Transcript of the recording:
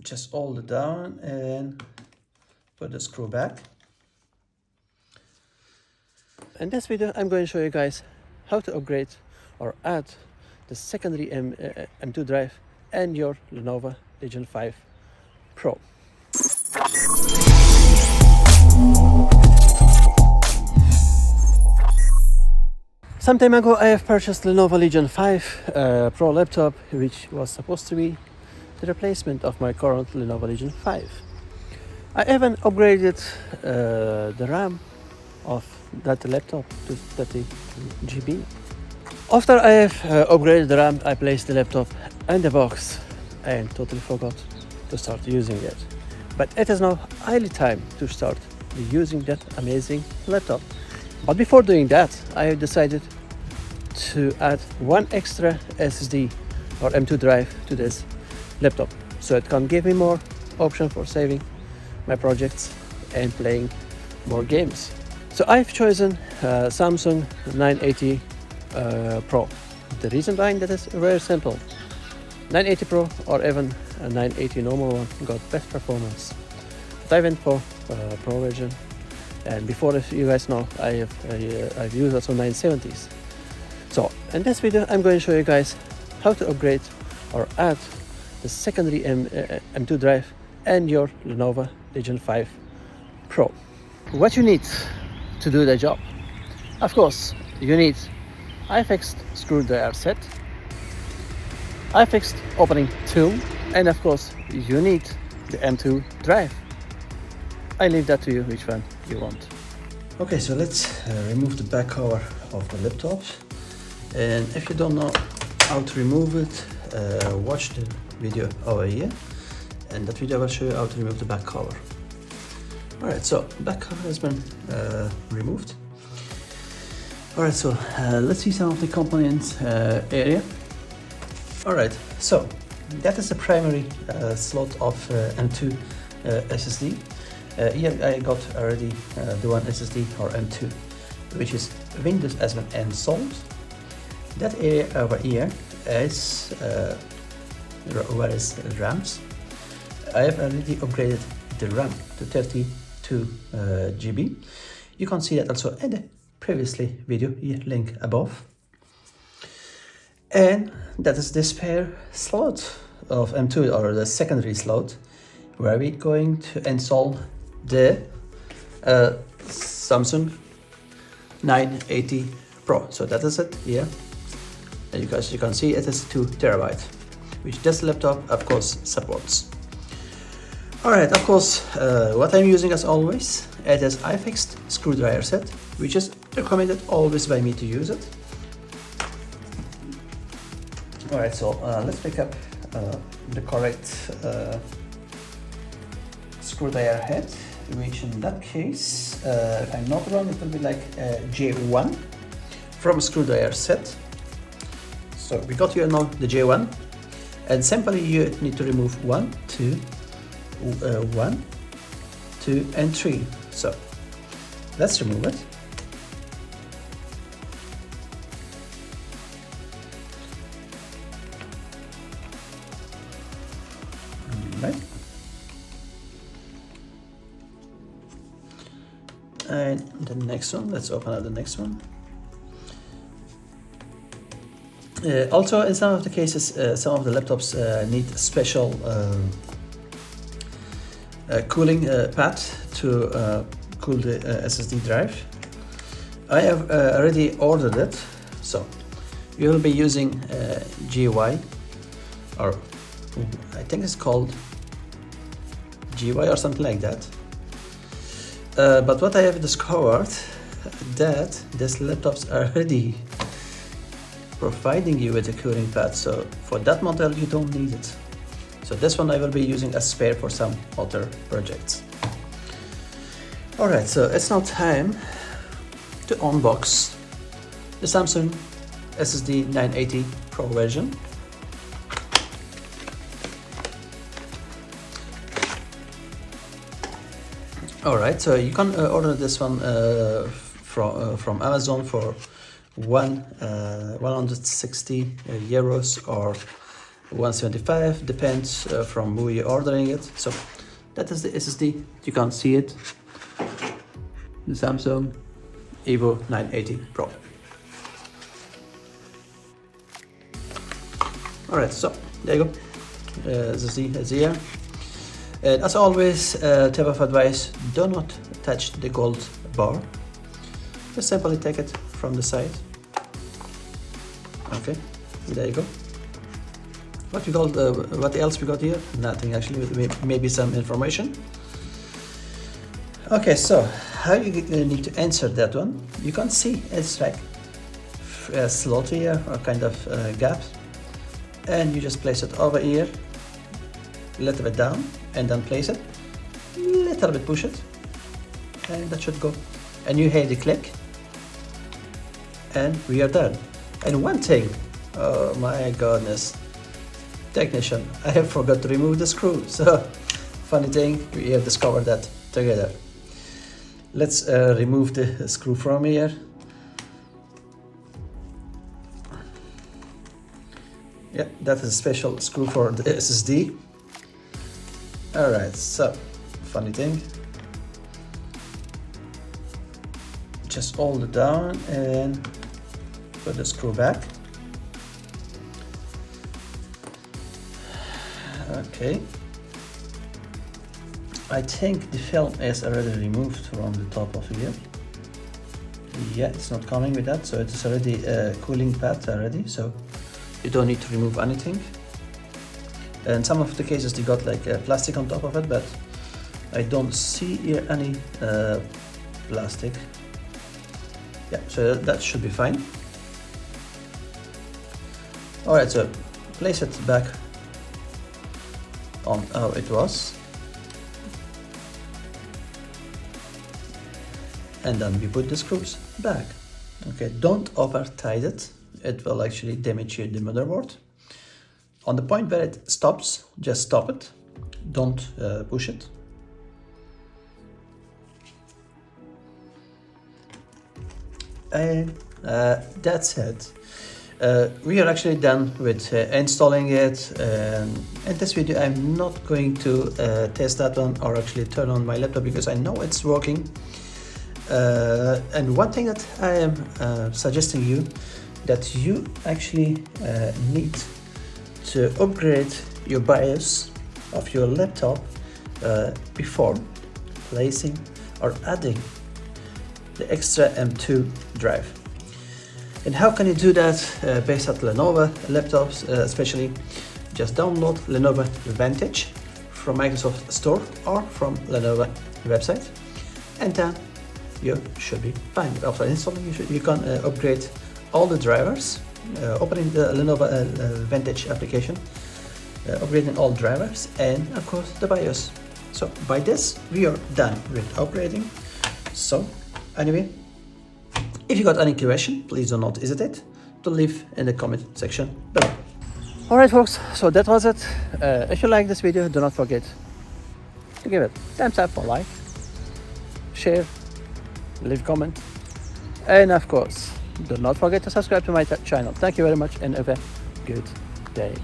just hold it down and put the screw back. In this video I'm going to show you guys how to upgrade or add the secondary M2 drive and your Lenovo Legion 5 Pro. Some time ago I have purchased Lenovo Legion 5 Pro laptop, which was supposed to be the replacement of my current Lenovo Legion 5. I even upgraded the RAM of that laptop to 30 GB. After I have upgraded the RAM, I placed the laptop in the box and totally forgot to start using it. But it is now highly time to start using that amazing laptop. But before doing that, I have decided to add one extra SSD or M2 drive to this laptop, so it can give me more option for saving my projects and playing more games. So I've chosen Samsung 980 Pro. The reason behind that is very simple. 980 Pro or even a 980 normal one got best performance. But I went for Pro version, and before, if you guys know, I've used also 970s. So in this video I'm going to show you guys how to upgrade or add the secondary M2 drive and your Lenovo Legion 5 Pro. What you need to do the job: of course, you need iFixit screwdriver set, iFixit opening tool, and of course you need the M2 drive. I leave that to you which one you want. Okay, so let's remove the back cover of the laptop. And if you don't know how to remove it, watch the video over here, and that video will show you how to remove the back cover. Alright, so back cover has been removed. Alright, so let's see some of the components area. Alright, so that is the primary slot of M2 SSD. Here I got already the one SSD or M2, which is Windows has been installed. That area over here is where is RAMs. I have already upgraded the RAM to 32 GB. You can see that also in the previously video here, link above. And that is this spare slot of M2 or the secondary slot where we're going to install the Samsung 980 Pro. So that is it here. And you guys, you can see it is 2 TB, which this laptop of course supports. Alright, of course, what I'm using as always, it is iFixit screwdriver set, which is recommended always by me to use it. Alright, so let's pick up the correct screwdriver head, which in that case, if I'm not wrong, it will be like J1 from screwdriver set. So we got here now the J1, and simply you need to remove 1, 2, and 3. So let's remove it. Right. And the next one, let's open up the next one. Also, in some of the cases, some of the laptops need special cooling pad to cool the SSD drive. I have already ordered it, so we will be using GY, or I think it's called GY or something like that. But what I have discovered that these laptops are already providing you with a cooling pad, so for that model you don't need it. So this one I will be using as spare for some other projects. Alright, so it's now time to unbox the Samsung SSD 980 Pro version. Alright, so you can order this one from Amazon for 160 euros or 175, depends from who you're ordering it. So that is the SSD. You can't see it. The Samsung Evo 980 Pro. Alright, so there you go. SSD is here. And as always, tip of advice, do not touch the gold bar. Just simply take it from the side. Okay, there you go. What else we got here? Nothing actually, maybe some information. Okay, so how you need to insert that one? You can see it's like a slot here, or kind of gap, and you just place it over here, a little bit down, and then place it, a little bit push it, and that should go. And you hear the click, and we are done. And one thing, oh my goodness, technician, I have forgot to remove the screw. So funny thing, we have discovered that together. Let's remove the screw from here. Yeah, that is a special screw for the SSD. Alright, so funny thing, just hold it down and put the screw back. Okay, I think the film is already removed from the top of here. Yeah, it's not coming with that, so it's already a cooling pad already, so you don't need to remove anything. And some of the cases they got like plastic on top of it, but I don't see here any plastic. Yeah, so that should be fine. Alright, so place it back on how it was, and then we put the screws back. Okay, don't over tight it, it will actually damage the motherboard. On the point where it stops, just stop it, don't push it. And that's it. We are actually done with installing it. In this video I'm not going to test that one or actually turn on my laptop because I know it's working. And one thing that I am suggesting you, that you actually need to upgrade your BIOS of your laptop before placing or adding the extra M2 drive. And how can you do that based on Lenovo laptops especially? Just download Lenovo Vantage from Microsoft Store or from Lenovo website, and then you should be fine. After installing, you can upgrade all the drivers, opening the Lenovo Vantage application, upgrading all drivers, and of course the BIOS. So by this we are done with upgrading. So anyway, if you got any question, please do not hesitate to leave in the comment section below. Alright folks, so that was it. If you like this video, do not forget to give it thumbs up for like, share, leave a comment, and of course do not forget to subscribe to my channel. Thank you very much and have a good day.